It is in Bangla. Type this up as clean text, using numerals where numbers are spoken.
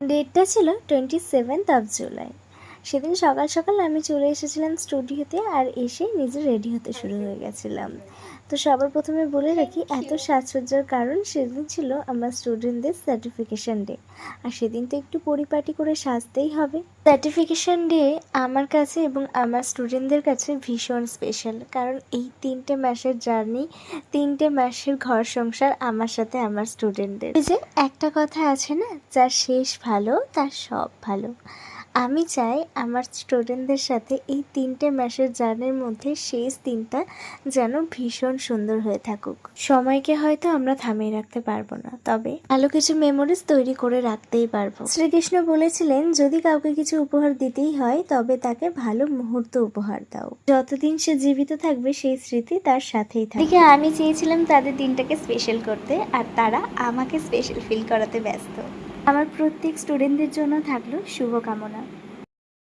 ডেটটা ছিল 27th জুলাই। সেদিন সকাল সকাল আমি চলে এসেছিলাম স্টুডিওতে, আর এসে নিজে রেডি হতে শুরু হয়ে গেছিলাম। তো সবার প্রথমে বলে রাখি, এত সাজসজ্জার কারণ সেদিন ছিল আমার স্টুডেন্টদের সার্টিফিকেশন ডে, আর সেদিন তো একটু পরিপাটি করে সাজতেই হবে। সার্টিফিকেশন ডে আমার কাছে এবং আমার স্টুডেন্টদের কাছে ভীষণ স্পেশাল, কারণ এই 3টে মাসের জার্নি, 3টে মাসের ঘর সংসার আমার সাথে আমার স্টুডেন্টদের। এই যে একটা কথা আছে না, যার শেষ ভালো তার সব ভালো। আমি চাই আমার স্টুডেন্টদের সাথে এই 3টে মাসের জার্নির মধ্যে শেষ দিনটা যেন ভীষণ সুন্দর হয়ে থাকুক। সময়কে হয়তো আমরা থামিয়ে রাখতে পারবো না, তবে ভালো কিছু মেমোরিজ তৈরি করে রাখতেই পারবো। শ্রীকৃষ্ণ বলেছিলেন, যদি কাউকে কিছু উপহার দিতেই হয় তবে তাকে ভালো মুহূর্ত উপহার দাও। যতদিন সে জীবিত থাকবে সেই স্মৃতি তার সাথেই থাকবে। এদিকে আমি চেয়েছিলাম তাদের দিনটাকে স্পেশাল করতে, আর তারা আমাকে স্পেশাল ফিল করাতে ব্যস্ত। আমার প্রত্যেক স্টুডেন্টদের জন্য থাকলো শুভকামনা।